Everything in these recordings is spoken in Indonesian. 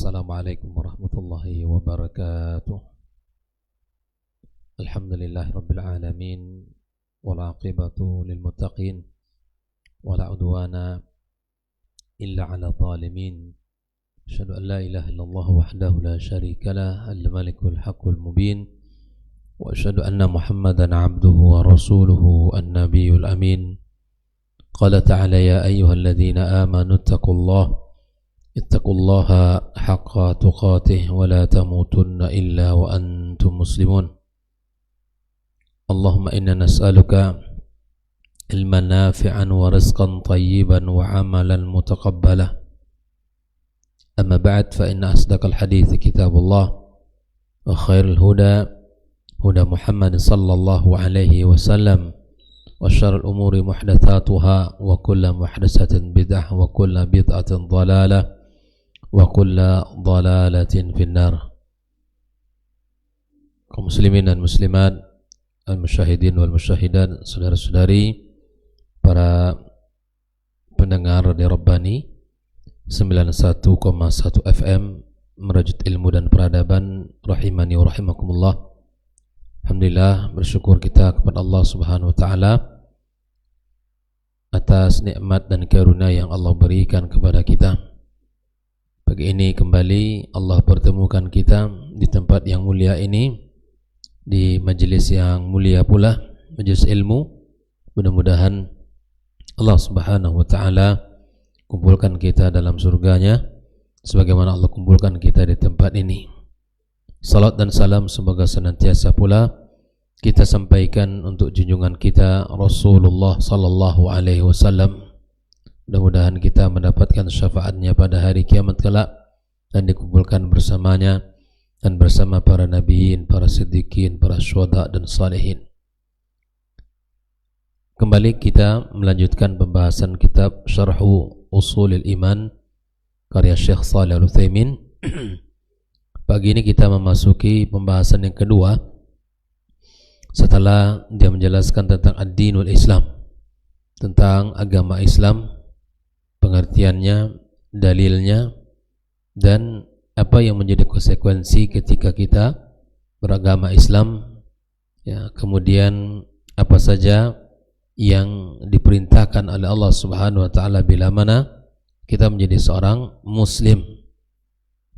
Assalamualaikum warahmatullahi wabarakatuh. Alhamdulillahi rabbil alamin, wal aqibatu lil muttaqin, wala udwana illa ala zalimin. Asyhadu an la ilaha illallah wahdahu la syarika lah, al-malikul haqqul mubin, wa asyhadu anna Muhammadan abduhu wa rasuluhu an-nabiyul amin. Qala ta'ala ya ayyuhalladzina amanu ittaqullaha haqqa tuqatih wa la tamutunna illa wa antum muslimun. Allahumma inna nas'aluka ilman nafi'an wa rizqan tayyiban wa amalan mutaqabbala. Amma ba'd, fa inna asdaqal hadithi kitabullah wa khairul huda Muhammad sallallahu alaihi wasallam wa syarrul umuri muhdatsatuha wa kullu muhdatsatin bid'ah wa kullu bid'atin dhalalah wa kulla dhalalatin finnar. Kaum muslimin dan muslimat, al-musyahidin wal musyahidat, saudara-saudari, para pendengar Radio Rabbani 91,1 FM merajut ilmu dan peradaban, rahimani wa rahimakumullah. Alhamdulillah, bersyukur kita kepada Allah Subhanahu wa taala atas nikmat dan karunia yang Allah berikan kepada kita. Pagi ini kembali Allah pertemukan kita di tempat yang mulia ini, di majelis yang mulia pula, majelis ilmu. Mudah-mudahan Allah Subhanahu wa taala kumpulkan kita dalam surganya sebagaimana Allah kumpulkan kita di tempat ini. Salat dan salam semoga senantiasa pula kita sampaikan untuk junjungan kita Rasulullah sallallahu alaihi wasallam. Mudah-mudahan kita mendapatkan syafaatnya pada hari kiamat kelak dan dikumpulkan bersamanya dan bersama para nabiin, para siddiqin, para syuhada dan salihin. Kembali kita melanjutkan pembahasan kitab Syarhu Ushulil Iman karya Syekh Shalih Al-Utsaimin. Pagi ini kita memasuki pembahasan yang kedua setelah dia menjelaskan tentang ad-dinul Islam, tentang agama Islam, pengertiannya, dalilnya, dan apa yang menjadi konsekuensi ketika kita beragama Islam, ya, kemudian apa saja yang diperintahkan oleh Allah Subhanahu wa taala bila mana kita menjadi seorang muslim.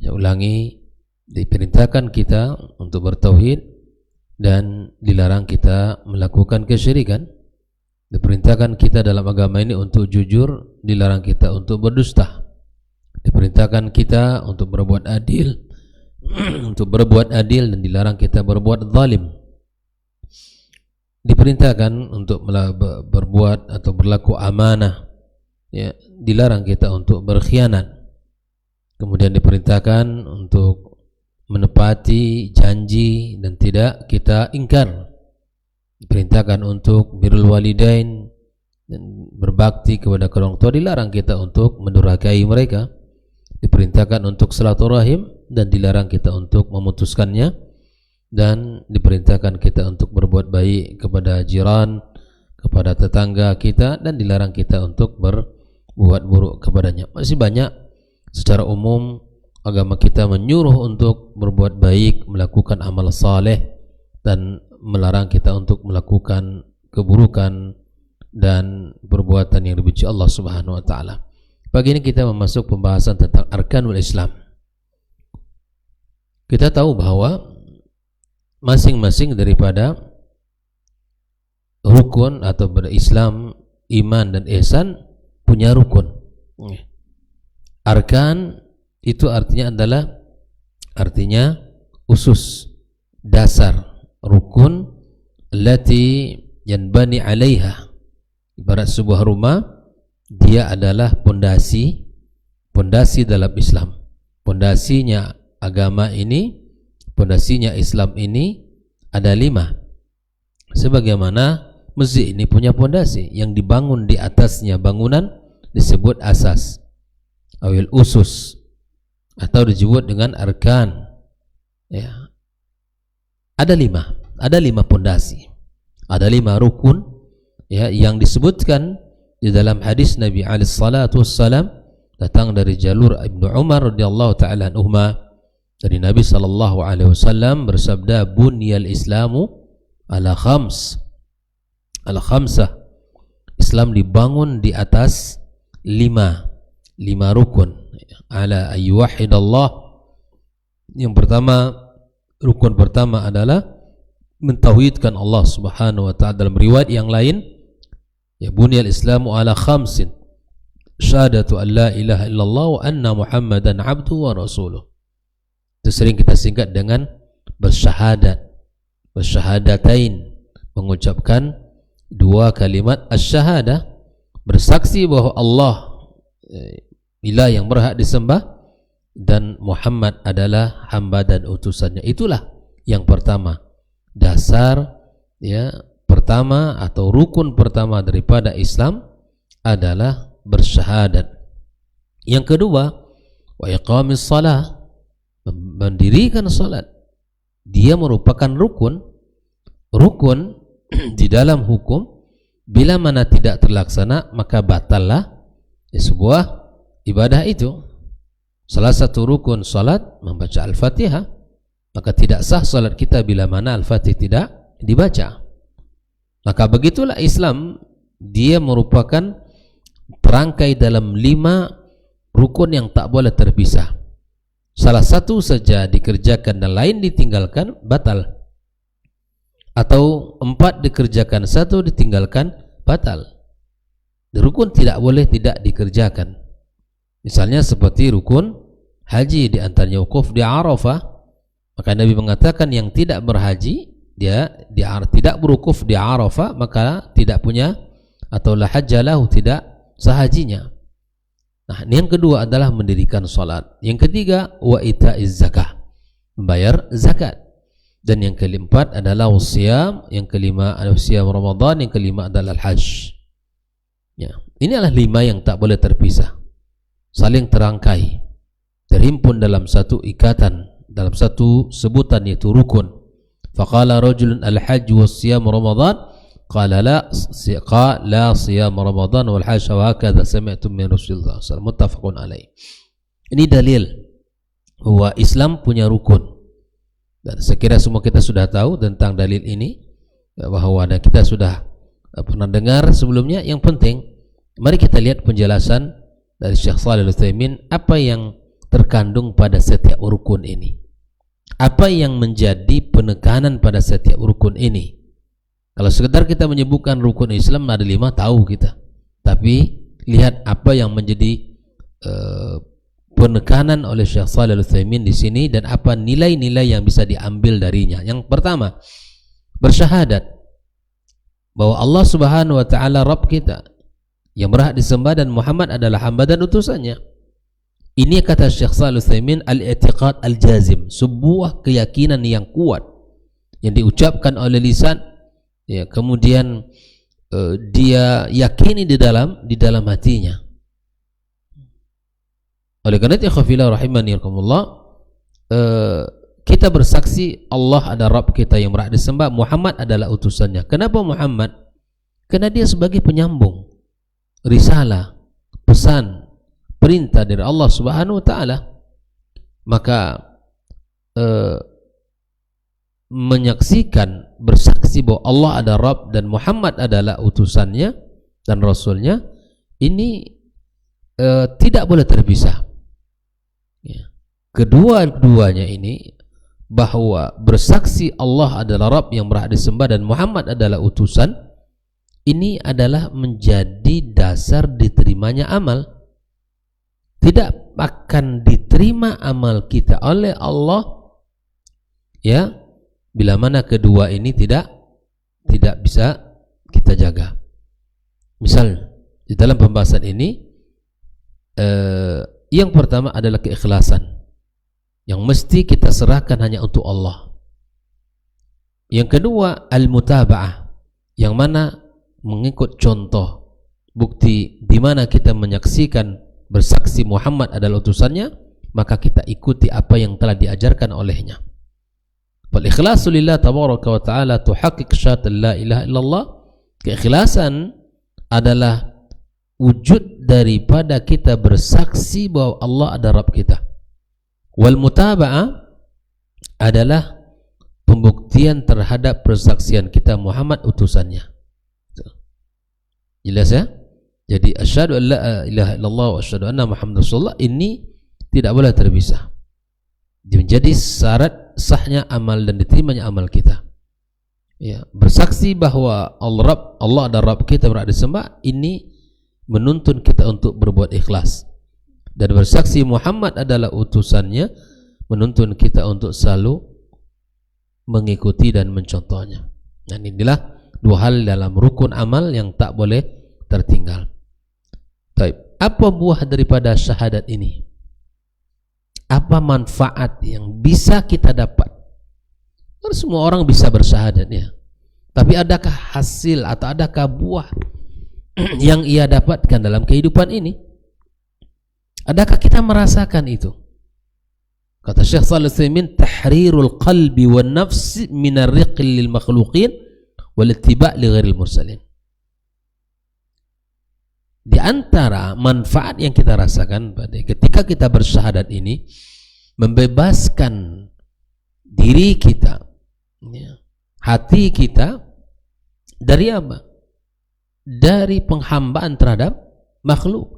Ya, ulangi, diperintahkan kita untuk bertauhid dan dilarang kita melakukan kesyirikan. Diperintahkan kita dalam agama ini untuk jujur, dilarang kita untuk berdusta. Diperintahkan kita untuk berbuat adil, untuk berbuat adil, dan dilarang kita berbuat zalim. Diperintahkan untuk berbuat atau berlaku amanah, ya, dilarang kita untuk berkhianat. Kemudian diperintahkan untuk menepati janji dan tidak kita ingkar. Diperintahkan untuk birrul walidain dan berbakti kepada kedua orang tua, dilarang kita untuk mendurhakai mereka. Diperintahkan untuk silaturahim dan dilarang kita untuk memutuskannya, dan diperintahkan kita untuk berbuat baik kepada jiran, kepada tetangga kita, dan dilarang kita untuk berbuat buruk kepadanya. Masih banyak secara umum agama kita menyuruh untuk berbuat baik, melakukan amal saleh, dan melarang kita untuk melakukan keburukan dan perbuatan yang dibenci Allah Subhanahu wa taala. Pagi ini kita memasuki pembahasan tentang arkanul Islam. Kita tahu bahwa masing-masing daripada rukun atau berislam, iman dan ihsan punya rukun. Arkan itu artinya usus, dasar, rukun allati yanbani 'alaiha. Ibarat sebuah rumah, dia adalah pondasi dalam Islam. Pondasinya agama ini, pondasinya Islam ini ada 5. Sebagaimana masjid ini punya pondasi, yang dibangun di atasnya bangunan disebut asas, awil usus, atau disebut dengan arkan. Ya. Ada 5 pondasi, ada 5 rukun, ya, yang disebutkan di dalam hadis Nabi alaihi salatu wassalam datang dari jalur Ibnu Umar radhiyallahu taala anhuma dari Nabi sallallahu alaihi wasallam bersabda, bunyal Islamu ala khams, ala khamsah. Islam dibangun di atas lima rukun. Ala ayyuhidallah. Yang pertama, rukun pertama adalah mentauhidkan Allah Subhanahu wa taala. Dalam riwayat yang lain, ya bunyal Islamu ala khamsin, syahadatu an la ilaha illallah wa anna Muhammadan abduhu wa rasuluh. Itu sering kita singkat dengan bersyahadat, bersyahadatain, mengucapkan dua kalimat asyhadah, bersaksi bahwa Allah ilah yang berhak disembah dan Muhammad adalah hamba dan utusannya. Itulah yang pertama, dasar ya pertama atau rukun pertama daripada Islam adalah bersyahadat. Yang kedua, wa iqamis shalah, mendirikan salat. Dia merupakan rukun di dalam hukum. Bila mana tidak terlaksana maka batallah sebuah ibadah itu. Salah satu rukun salat membaca Al-Fatihah, maka tidak sah salat kita bila mana Al-Fatihah tidak dibaca. Maka begitulah Islam, dia merupakan terangkai dalam 5 rukun yang tak boleh terpisah. Salah satu saja dikerjakan dan lain ditinggalkan, batal. Atau 4 dikerjakan, 1 ditinggalkan, batal. Rukun tidak boleh tidak dikerjakan. Misalnya seperti rukun haji, di antaranya wukuf di Arafah. Maka Nabi mengatakan yang tidak berhaji, dia tidak berwukuf di Arafah, maka tidak punya atau la hajjalahu, tidak sah hajinya. Nah, yang kedua adalah mendirikan salat. Yang ketiga, wa ita'iz zakah, membayar zakat. Dan yang keempat adalah wasiyam, yang kelima adalah siyam Ramadan, yang kelima adalah al-hajj. Ya, ini adalah 5 yang tak boleh terpisah, saling terangkai, terhimpun dalam satu ikatan, dalam satu sebutan, yaitu rukun. Faqala rajulun al-hajj was-siyam Ramadan, qala la siyam Ramadan wal hajj wa hakadha sami'tum min Rasulullah sallallahu alaihi wasallam, muttafaqun alaih. Ini dalil bahwa Islam punya rukun. Dan sekira semua kita sudah tahu tentang dalil ini, bahwa kita sudah pernah dengar sebelumnya. Yang penting, mari kita lihat penjelasan dari Syekh Shalih Al-Utsaimin, apa yang terkandung pada setiap rukun ini, apa yang menjadi penekanan pada setiap rukun ini. Kalau sekedar kita menyebutkan rukun Islam ada 5, tahu kita, tapi lihat apa yang menjadi penekanan oleh Syekh Shalih Al-Utsaimin di sini dan apa nilai-nilai yang bisa diambil darinya. Yang pertama, bersyahadat bahwa Allah Subhanahu wa taala Rabb kita yang berhak disembah dan Muhammad adalah hamba dan utusannya. Ini kata Syekh Shalih Al-Utsaimin al-i'tiqad al-jazim, sebuah keyakinan yang kuat yang diucapkan oleh lisan, ya, kemudian dia yakini di dalam hatinya. Oleh karena itu, khafila rahimani yakumullah, kita bersaksi Allah adalah Rabb kita yang berhak disembah, Muhammad adalah utusannya. Kenapa Muhammad? Karena dia sebagai penyambung risalah, pesan, perintah dari Allah Subhanahu wa taala. Maka menyaksikan, bersaksi bahwa Allah adalah Rabb dan Muhammad adalah utusannya dan Rasulnya, ini tidak boleh terpisah. Ya. Kedua-duanya ini, bahwa bersaksi Allah adalah Rabb yang berhak disembah dan Muhammad adalah utusan, ini adalah menjadi dasar diterimanya amal. Tidak akan diterima amal kita oleh Allah, ya, bila mana kedua ini tidak bisa kita jaga. Misal di dalam pembahasan ini, yang pertama adalah keikhlasan yang mesti kita serahkan hanya untuk Allah. Yang kedua, al-mutaba'ah, yang mana mengikut contoh, bukti di mana kita menyaksikan, bersaksi Muhammad adalah utusannya, maka kita ikuti apa yang telah diajarkan olehnya. Fal ikhlasu lillah tabaraka wa ta'ala tuhaqqiq syahadatan la ilaha illallah. Keikhlasan adalah wujud daripada kita bersaksi bahwa Allah ada Rabb kita. Wal mutaba'ah adalah pembuktian terhadap persaksian kita Muhammad utusannya. Jelas ya? Jadi asyhadu an la ilaha illallah wa asyhadu anna Muhammadar Rasulullah ini tidak boleh terpisah. Menjadi syarat sahnya amal dan diterimanya amal kita. Ya, bersaksi bahwa Allah ada Rabb kita berhak disembah, ini menuntun kita untuk berbuat ikhlas. Dan bersaksi Muhammad adalah utusannya, menuntun kita untuk selalu mengikuti dan mencontohnya. Dan inilah dua hal dalam rukun amal yang tak boleh tertinggal. Baik, apa buah daripada syahadat ini? Apa manfaat yang bisa kita dapat? Karena semua orang bisa bersyahadat ya. Tapi adakah hasil atau adakah buah yang ia dapatkan dalam kehidupan ini? Adakah kita merasakan itu? Kata Syekh Shalih Al-Utsaimin, tahrirul qalbi wan nafsi min ar-riql lil makhluqin wal ittiba' li ghairil mursalin. Di antara manfaat yang kita rasakan pada ketika kita bersyahadat ini, membebaskan diri kita, ya, hati kita dari apa? Dari penghambaan terhadap makhluk.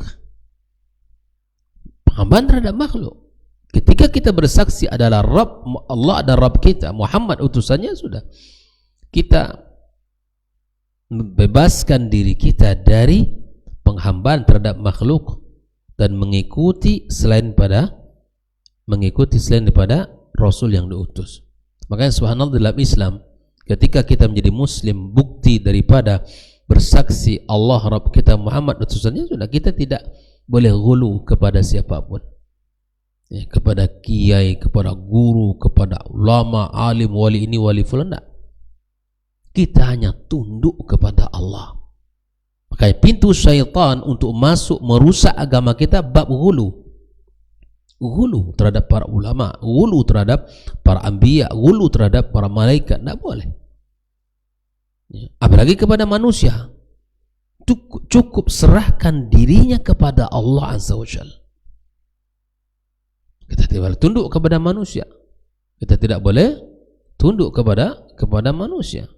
Penghambaan terhadap makhluk. Ketika kita bersaksi adalah Rabb, Allah ada Rabb kita, Muhammad utusannya, sudah. Kita membebaskan diri kita dari penghambaan terhadap makhluk dan mengikuti selain daripada Rasul yang diutus. Makanya subhanallah, dalam Islam ketika kita menjadi muslim, bukti daripada bersaksi Allah Rabb kita Muhammad utusannya, sudah, kita tidak boleh ghulu kepada siapapun ya, kepada kiai, kepada guru, kepada ulama, alim, wali ini, wali fulan, tidak. Kita hanya tunduk kepada Allah. Makanya pintu syaitan untuk masuk merusak agama kita bab ghulu terhadap para ulama, ghulu terhadap para anbiya, ghulu terhadap para malaikat, tidak boleh ya. Apalagi kepada manusia, cukup serahkan dirinya kepada Allah Azza wa Jalla. Kita tidak boleh tunduk kepada manusia, kita tidak boleh tunduk kepada manusia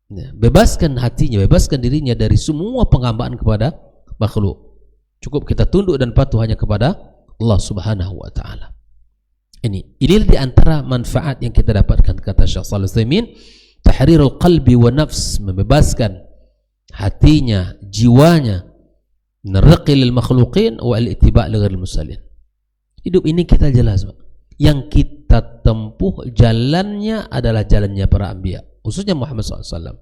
ya. Bebaskan hatinya, bebaskan dirinya dari semua penghambaan kepada makhluk. Cukup kita tunduk dan patuh hanya kepada Allah Subhanahu wa taala. Ini di antara manfaat yang kita dapatkan, kata Syekh Shalih Al-Utsaimin, tahrirul qalbi wa nafs, membebaskan hatinya, jiwanya, narqil lil makhluqin wa al-ittiba' li ghairil musallin. Hidup ini kita jelas, Pak. Yang kita tempuh jalannya adalah jalannya para anbiya, khususnya Muhammad SAW.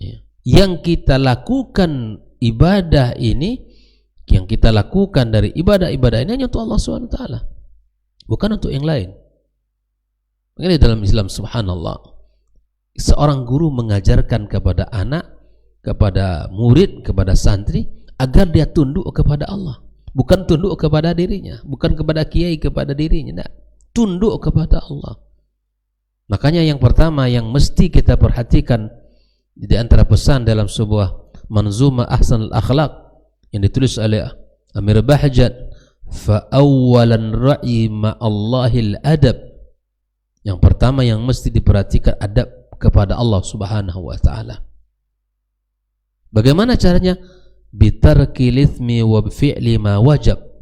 Ya. Yang kita lakukan ibadah ini, yang kita lakukan dari ibadah-ibadah ini hanya untuk Allah SWT, bukan untuk yang lain. Makanya dalam Islam, subhanallah, seorang guru mengajarkan kepada anak, kepada murid, kepada santri, agar dia tunduk kepada Allah, bukan tunduk kepada dirinya, bukan kepada kiai, kepada dirinya, tidak. Tunduk kepada Allah. Makanya yang pertama yang mesti kita perhatikan di antara pesan dalam sebuah manzumah Ahsanul Akhlaq yang ditulis oleh Amir Bahjat, fa awwalan ra'i ma'allahil adab. Yang pertama yang mesti diperhatikan adab kepada Allah Subhanahu wa taala. Bagaimana caranya? Bitarkil itsmi wa bifi'li ma wajab,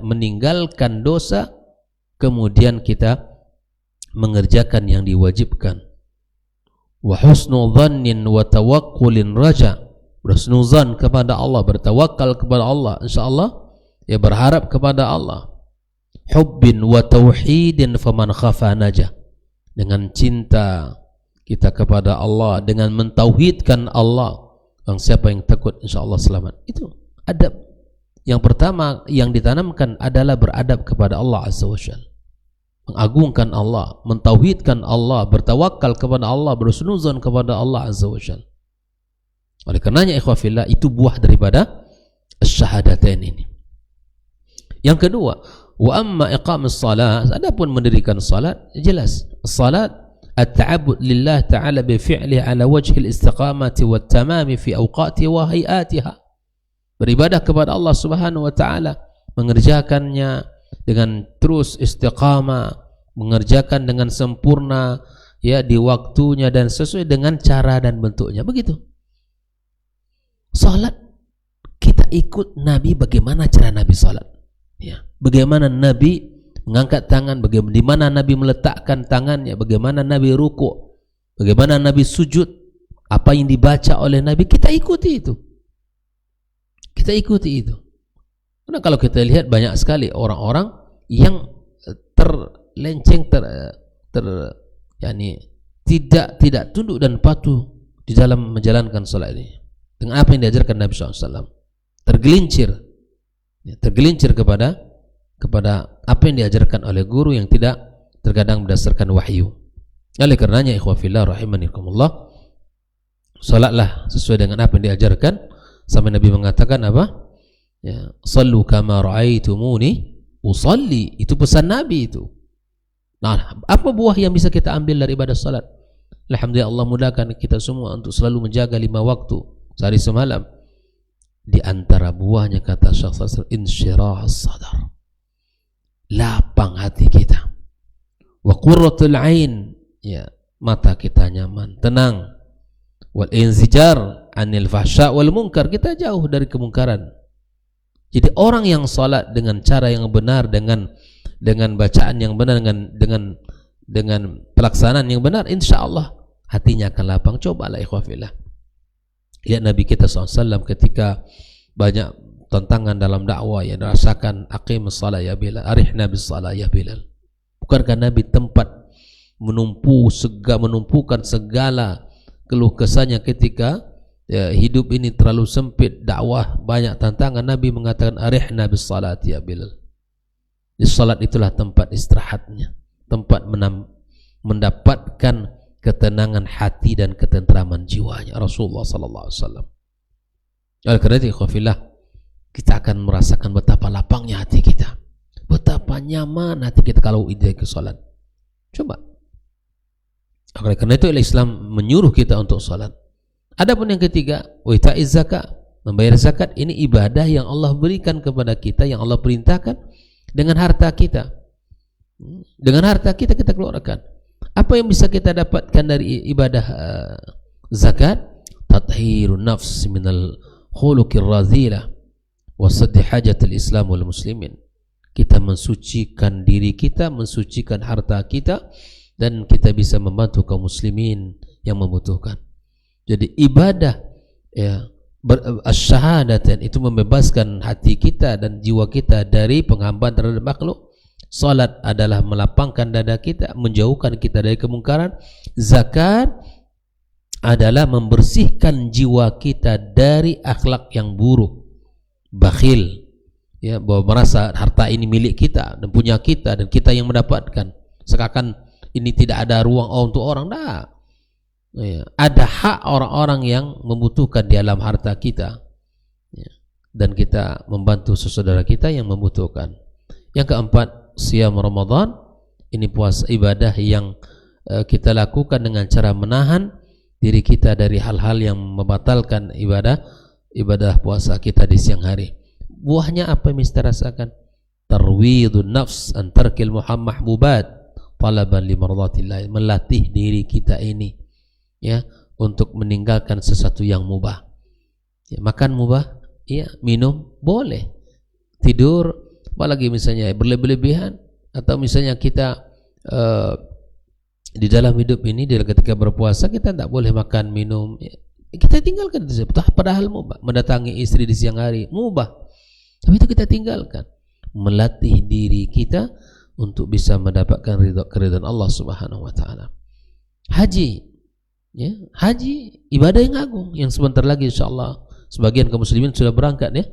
meninggalkan dosa, kemudian kita mengerjakan yang diwajibkan. Wa husnu dhannin wa tawakkulin raja, berhusnuzan kepada Allah, bertawakal kepada Allah, insyaallah ya, berharap kepada Allah. Hubbin wa tauhidin faman khafa najah, dengan cinta kita kepada Allah, dengan mentauhidkan Allah, yang siapa yang takut insyaallah selamat. Itu adab yang pertama yang ditanamkan adalah beradab kepada Allah Azza wa Jalla, mengagungkan Allah, mentauhidkan Allah, bertawakal kepada Allah, berhusnuzan kepada Allah Azza wa Jalla. Oleh karenanya ikhwah fillah, itu buah daripada syahadatain ini. Yang kedua, wa amma iqamus salat, adapun mendirikan salat, jelas salat at-ta'abbud lillah ta'ala bi fi'lihi ala wajhi al-istiqamati wat tamami fi awqatiha wa hayatiha. Beribadah kepada Allah Subhanahu wa taala, mengerjakannya dengan terus istiqamah, mengerjakan dengan sempurna ya di waktunya dan sesuai dengan cara dan bentuknya. Begitu. Salat kita ikut Nabi, bagaimana cara Nabi salat. Ya, bagaimana Nabi mengangkat tangan, bagaimana di mana Nabi meletakkan tangannya, bagaimana Nabi rukuk, bagaimana Nabi sujud, apa yang dibaca oleh Nabi, kita ikuti itu. Kita ikuti itu. Karena kalau kita lihat banyak sekali orang-orang yang terlenceng, tidak tunduk dan patuh di dalam menjalankan salat ini dengan apa yang diajarkan Nabi SAW. Tergelincir kepada apa yang diajarkan oleh guru yang tidak terkadang berdasarkan wahyu. Oleh karenanya ikhwah fillah rahimanikumullah, salatlah sesuai dengan apa yang diajarkan. Sampai Nabi mengatakan apa? Ya, sallu kama ra'aitumuni usalli. Itu pesan Nabi itu. Nah, apa buah yang bisa kita ambil dari ibadah salat? Alhamdulillah, Allah mudahkan kita semua untuk selalu menjaga 5 waktu sehari semalam. Di antara buahnya kata Syekh insyirah as-sadar, lapang hati kita. Wa qurratul ain, ya, mata kita nyaman, tenang. Wal inzijar anil fahsya wal munkar, kita jauh dari kemungkaran. Jadi orang yang salat dengan cara yang benar, dengan bacaan yang benar, dengan pelaksanaan yang benar, insyaallah hatinya akan lapang. Cobalah ikhwah fillah. Lihat Nabi kita SAW ketika banyak tantangan dalam dakwah yang dirasakan, aqimus salat ya Bilal, arihna bis salat ya Bilal. Bukankah Nabi tempat menumpukan segala keluh kesahnya ketika ya, hidup ini terlalu sempit, dakwah banyak tantangan, Nabi mengatakan arihna bis salat ya Bilal. Di salat itulah tempat istirahatnya, tempat mendapatkan ketenangan hati dan ketentraman jiwanya Rasulullah sallallahu alaihi wasallam. Oleh karena itu ikhwafillah, kita akan merasakan betapa lapangnya hati kita, betapa nyaman hati kita kalau ide ke salat. Coba. Oleh karena itu Islam menyuruh kita untuk salat. Adapun yang ketiga, wa ita'iz zakat, membayar zakat. Ini ibadah yang Allah berikan kepada kita, yang Allah perintahkan dengan harta kita. Dengan harta kita keluarkan. Apa yang bisa kita dapatkan dari ibadah zakat? Tathhirun nafs minal khuluqir radhilah wa sadd hajatil Islam wal muslimin. Kita mensucikan diri kita, mensucikan harta kita, dan kita bisa membantu kaum muslimin yang membutuhkan. Jadi ibadah ya, asyhadatan itu membebaskan hati kita dan jiwa kita dari penghambaan terhadap makhluk. Salat adalah melapangkan dada kita, menjauhkan kita dari kemungkaran. Zakat adalah membersihkan jiwa kita dari akhlak yang buruk, bakhil, ya, bahwa merasa harta ini milik kita dan punya kita dan kita yang mendapatkan, seakan ini tidak ada ruang untuk orang. Dah, ya, ada hak orang-orang yang membutuhkan di dalam harta kita, ya, dan kita membantu saudara kita yang membutuhkan. Yang keempat, siam Ramadan. Ini puasa ibadah yang kita lakukan dengan cara menahan diri kita dari hal-hal yang membatalkan ibadah puasa kita di siang hari. Buahnya apa yang kita rasakan? Tarwidun nafs an tarkil mahbubat talaban li mardatillah, melatih diri kita ini ya untuk meninggalkan sesuatu yang mubah. Ya, makan mubah, ya, minum boleh, tidur, apalagi misalnya berlebihan, atau misalnya kita di dalam hidup ini ketika berpuasa kita tidak boleh makan minum, ya, kita tinggalkan itu. Padahal mubah, mendatangi istri di siang hari mubah, tapi itu kita tinggalkan. Melatih diri kita untuk bisa mendapatkan keridhaan Allah Subhanahu wa taala. Haji, ya, haji ibadah yang agung yang sebentar lagi insyaallah sebagian kaum muslimin sudah berangkat, ya.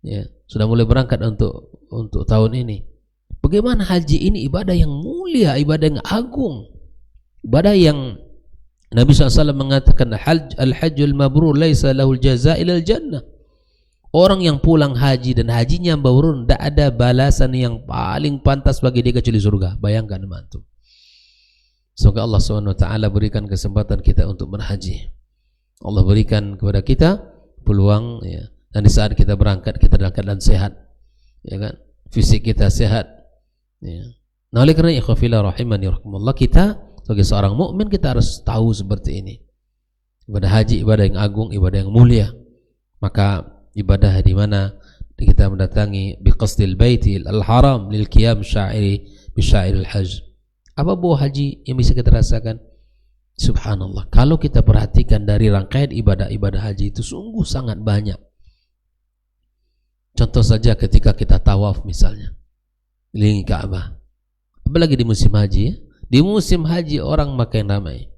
Ya, sudah mulai berangkat untuk tahun ini. Bagaimana haji ini ibadah yang mulia, ibadah yang agung, ibadah yang Nabi SAW mengatakan al-hajjul mabrur laisa lahul jazaa ilal jannah. Orang yang pulang haji dan hajinya mabrur, tidak ada balasan yang paling pantas bagi dia kecuali surga. Bayangkan mantu. Semoga Allah SWT berikan kesempatan kita untuk berhaji. Allah berikan kepada kita peluang, ya. Dan di saat kita berangkat, kita dalam keadaan sehat, ya kan? Fisik kita sehat, ya. Nah, oleh karena ikhwafillah rahimani rahimakumullah, kita sebagai seorang mukmin kita harus tahu seperti ini. Ibadah haji ibadah yang agung, ibadah yang mulia. Maka ibadah di mana kita mendatangi biqasdil baitil al-haram lil qiyam sya'iri bi sya'iril hajj. Apa buah haji yang bisa kita rasakan? Subhanallah, kalau kita perhatikan dari rangkaian ibadah-ibadah haji itu sungguh sangat banyak. Contoh saja ketika kita tawaf misalnya, kelilingi Ka'bah. Apalagi di musim haji, ya? Di musim haji orang makin ramai.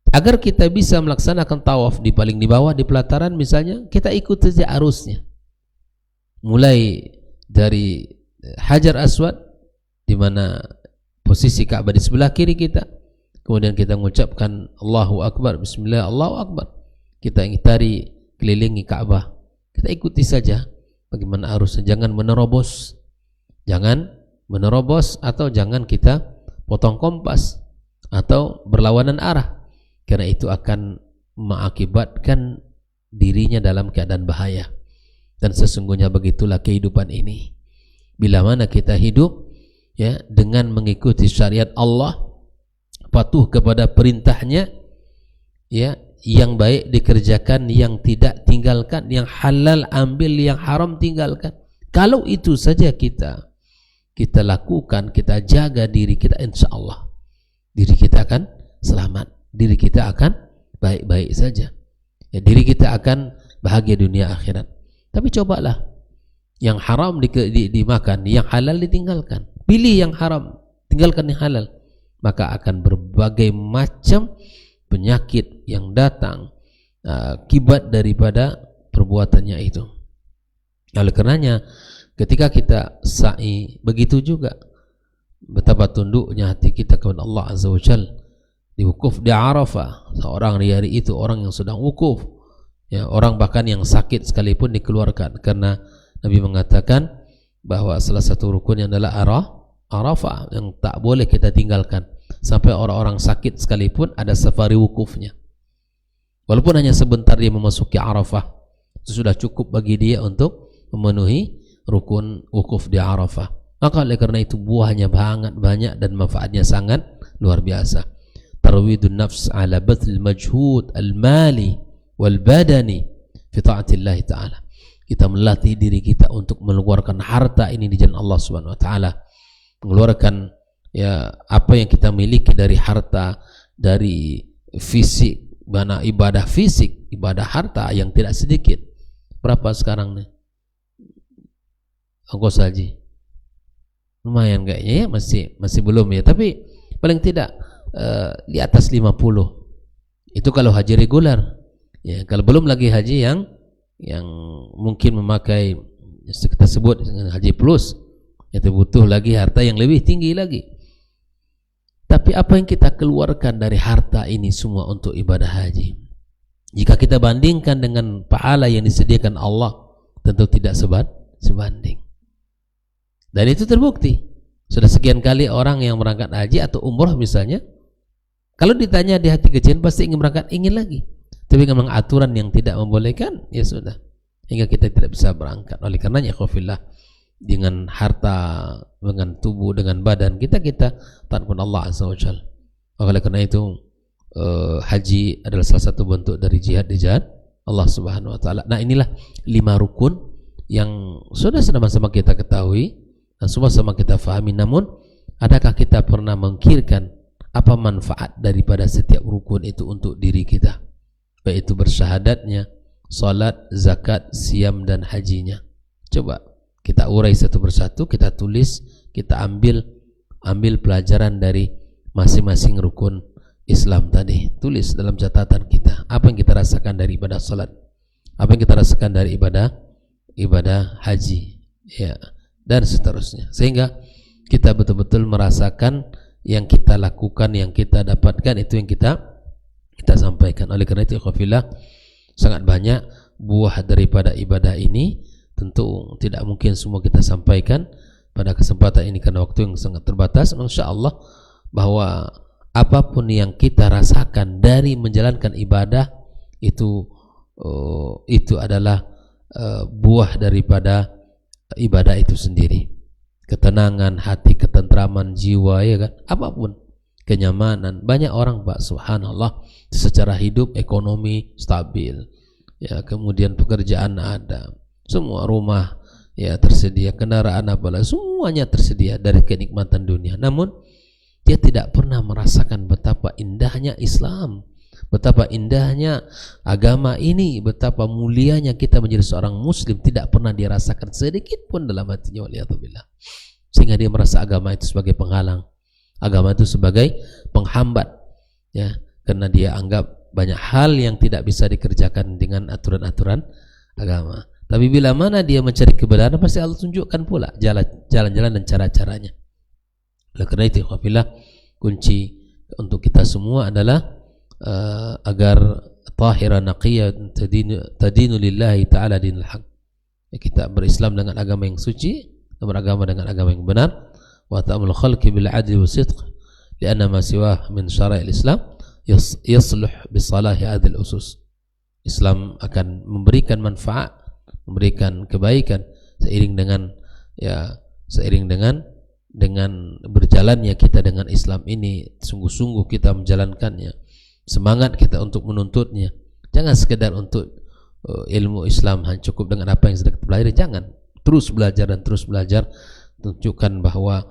Agar kita bisa melaksanakan tawaf di paling di bawah, di pelataran misalnya, kita ikut saja arusnya. Mulai dari Hajar Aswad, di mana posisi Ka'bah di sebelah kiri kita, kemudian kita mengucapkan Allahu Akbar, Bismillah, Allahu Akbar. Kita ingitari kelilingi Ka'bah. Kita ikuti saja bagaimana arusnya, jangan menerobos. Jangan menerobos atau jangan kita potong kompas atau berlawanan arah, karena itu akan mengakibatkan dirinya dalam keadaan bahaya. Dan sesungguhnya begitulah kehidupan ini. Bila mana kita hidup, ya, dengan mengikuti syariat Allah, patuh kepada perintahnya, ya, yang baik dikerjakan, yang tidak tinggalkan, yang halal ambil, yang haram tinggalkan. Kalau itu saja kita lakukan, kita jaga diri kita, insya Allah diri kita akan selamat, diri kita akan baik-baik saja, ya, diri kita akan bahagia dunia akhirat. Tapi cobalah yang haram dimakan, yang halal ditinggalkan. Pilih yang haram, tinggalkan yang halal, maka akan berbagai macam penyakit yang datang akibat daripada perbuatannya itu. Oleh karenanya ketika kita sa'i, begitu juga betapa tunduknya hati kita kepada Allah Azza wa Jalla. Di wukuf di Arafah, seorang di hari itu orang yang sedang wukuf, ya, orang bahkan yang sakit sekalipun dikeluarkan, karena Nabi mengatakan bahwa salah satu rukunnya adalah Arafah yang tak boleh kita tinggalkan. Sampai orang-orang sakit sekalipun ada safari wukufnya, walaupun hanya sebentar dia memasuki Arafah, itu sudah cukup bagi dia untuk memenuhi rukun wukuf di Arafah. Maka oleh karena itu buahnya sangat banyak dan manfaatnya sangat luar biasa. Tarwidun nafs ala bathil majhud al-mali wal badani fi ta'atillah ta'ala. Kita melatih diri kita untuk mengeluarkan harta ini di jalan Allah Subhanahu wa taala, mengeluarkan, ya, apa yang kita miliki dari harta, dari fisik, mana ibadah fisik, ibadah harta yang tidak sedikit. Berapa sekarang nih ongkos haji? Lumayan kayaknya, ya, masih belum, ya, tapi paling tidak di atas 50. Itu kalau haji reguler, ya. Kalau belum lagi haji yang mungkin memakai kita sebut dengan haji plus, itu butuh lagi harta yang lebih tinggi lagi. Tapi apa yang kita keluarkan dari harta ini semua untuk ibadah haji, jika kita bandingkan dengan pahala yang disediakan Allah, tentu tidak sebanding. Dan itu terbukti. Sudah sekian kali orang yang berangkat haji atau umrah misalnya, kalau ditanya di hati kecil pasti ingin berangkat, ingin lagi. Tapi memang aturan yang tidak membolehkan, ya sudah, hingga kita tidak bisa berangkat. Oleh karenanya khafillah, dengan harta, dengan tubuh, dengan badan kita taatkan Allah Azza wa Jalla. Oleh karena itu haji adalah salah satu bentuk dari jihad di jalan Allah Subhanahu wa taala. Nah, inilah 5 rukun yang sudah sama-sama kita ketahui dan sama-sama kita fahami. Namun adakah kita pernah mengkirkan apa manfaat daripada setiap rukun itu untuk diri kita, baik itu bersyahadatnya, salat, zakat, siam, dan hajinya? Coba kita urai satu persatu, kita tulis, kita ambil pelajaran dari masing-masing rukun Islam tadi. Tulis dalam catatan kita apa yang kita rasakan dari ibadah salat, apa yang kita rasakan dari ibadah haji, ya, dan seterusnya, sehingga kita betul-betul merasakan yang kita lakukan, yang kita dapatkan, itu yang kita sampaikan. Oleh karena itu ikhwafillah, sangat banyak buah daripada ibadah ini. Tentu tidak mungkin semua kita sampaikan pada kesempatan ini karena waktu yang sangat terbatas. Insyaallah bahwa apapun yang kita rasakan dari menjalankan ibadah itu adalah buah daripada ibadah itu sendiri. Ketenangan hati, ketentraman jiwa, ya kan? Apapun, kenyamanan. Banyak orang, Pak, subhanallah, secara hidup ekonomi stabil, ya, kemudian pekerjaan ada, semua rumah ya tersedia, kendaraan apalah semuanya tersedia dari kenikmatan dunia. Namun dia tidak pernah merasakan betapa indahnya Islam, betapa indahnya agama ini, betapa mulianya kita menjadi seorang muslim. Tidak pernah dia rasakan sedikit pun dalam hatinya, waliyadzubillah. Sehingga dia merasa agama itu sebagai penghalang, agama itu sebagai penghambat, ya, karena dia anggap banyak hal yang tidak bisa dikerjakan dengan aturan-aturan agama. Tapi bila mana dia mencari kebenaran, pasti Allah tunjukkan pula jalan-jalan dan cara-caranya. Oleh karena itu, wabillah, kunci untuk kita semua adalah agar tahira naqiyya tadinu lillahi ta'ala dinul haq. Kita berislam dengan agama yang suci, beragama dengan agama yang benar. Wa ta'amul khalqi bil adli wa sidq, lianna ma siwah min syara'il Islam yasluh bi salahi hadhil usus. Islam akan memberikan manfaat, memberikan kebaikan seiring dengan berjalannya kita dengan Islam ini, sungguh-sungguh kita menjalankannya, semangat kita untuk menuntutnya. Jangan sekedar untuk ilmu Islam hanya cukup dengan apa yang sedang kita pelajari. Jangan, terus belajar dan terus belajar, tunjukkan bahwa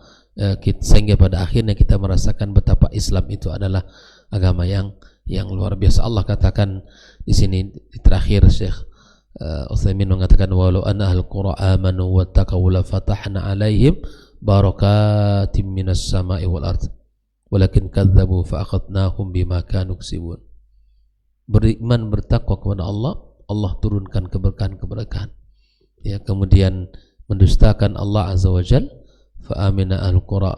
sehingga pada akhirnya kita merasakan betapa Islam itu adalah agama yang luar biasa. Allah katakan di sini di terakhir, Syekh Utsaimin mengatakan, walau anna ahlul qura amanu wattaqaw la fatahna alaihim barakatim minas sama'i wal ard walakin kadzabu fa akhadnahum bima kanu yaksibun. Beriman, bertakwa kepada Allah, Allah turunkan keberkahan-keberkahan, ya, kemudian mendustakan Allah azza wajal, fa amina ahlul qura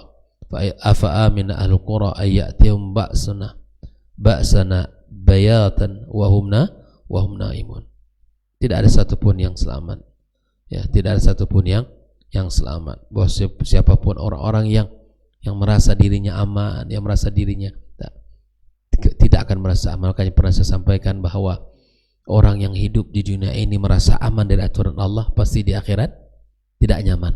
fa amina ahlul qura ayatihum ba'sana bayatan wa hum naimun. Tidak ada satupun yang selamat, ya, tidak ada satupun yang selamat. Bahwa siapapun orang-orang yang merasa dirinya aman, yang merasa dirinya tidak akan merasa aman. Makanya pernah saya sampaikan bahwa orang yang hidup di dunia ini merasa aman dari aturan Allah, pasti di akhirat tidak nyaman.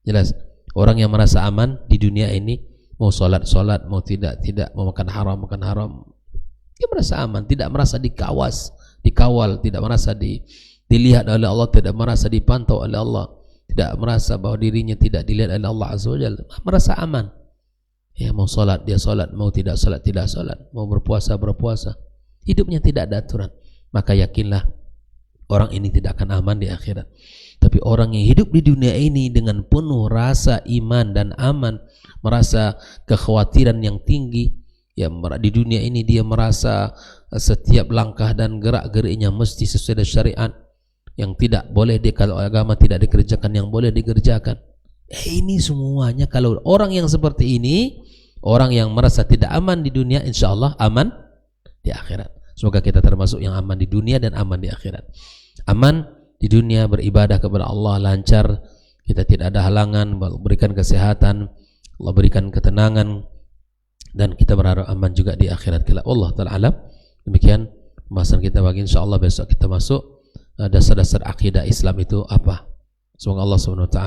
Jelas, orang yang merasa aman di dunia ini, mau sholat, mau tidak, mau makan haram, dia merasa aman, tidak merasa dikawal, tidak merasa dilihat oleh Allah, tidak merasa dipantau oleh Allah, tidak merasa bahwa dirinya tidak dilihat oleh Allah azza wajalla, merasa aman. Ya, mau sholat dia sholat, mau tidak sholat tidak sholat, mau berpuasa berpuasa, hidupnya tidak ada aturan. Maka yakinlah orang ini tidak akan aman di akhirat. Tapi orang yang hidup di dunia ini dengan penuh rasa iman dan aman, merasa kekhawatiran yang tinggi, ya, di dunia ini dia merasa setiap langkah dan gerak-geriknya mesti sesuai dengan syariat, yang tidak boleh kalau agama tidak dikerjakan, yang boleh dikerjakan. Ini semuanya, kalau orang yang seperti ini, orang yang merasa tidak aman di dunia, insya Allah aman di akhirat. Semoga kita termasuk yang aman di dunia dan aman di akhirat. Aman di dunia, beribadah kepada Allah lancar, kita tidak ada halangan, berikan kesehatan, Allah berikan ketenangan, dan kita berharap aman juga di akhirat kelak. Allah Ta'ala alam. Demikian pembahasan kita pagi. InsyaAllah besok kita masuk dasar-dasar akidah Islam itu apa. Semoga Allah SWT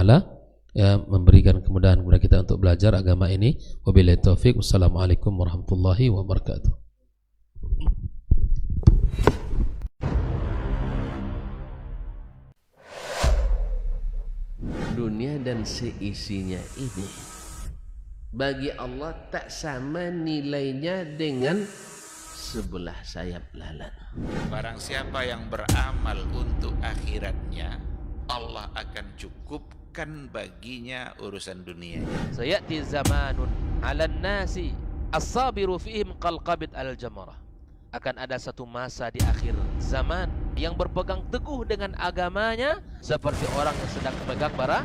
ya memberikan kemudahan kepada kita untuk belajar agama ini. Wabillahi taufiq. Wassalamualaikum warahmatullahi wabarakatuh. Dunia dan seisinya ini bagi Allah tak sama nilainya dengan sebelah sayap lalat. Barang siapa yang beramal untuk akhiratnya, Allah akan cukupkan baginya urusan dunianya. Sayati zamanun 'alan nasi as-sabiru fihim qalqabit al-jamarah. Akan ada satu masa di akhir zaman yang berpegang teguh dengan agamanya seperti orang yang sedang memegang bara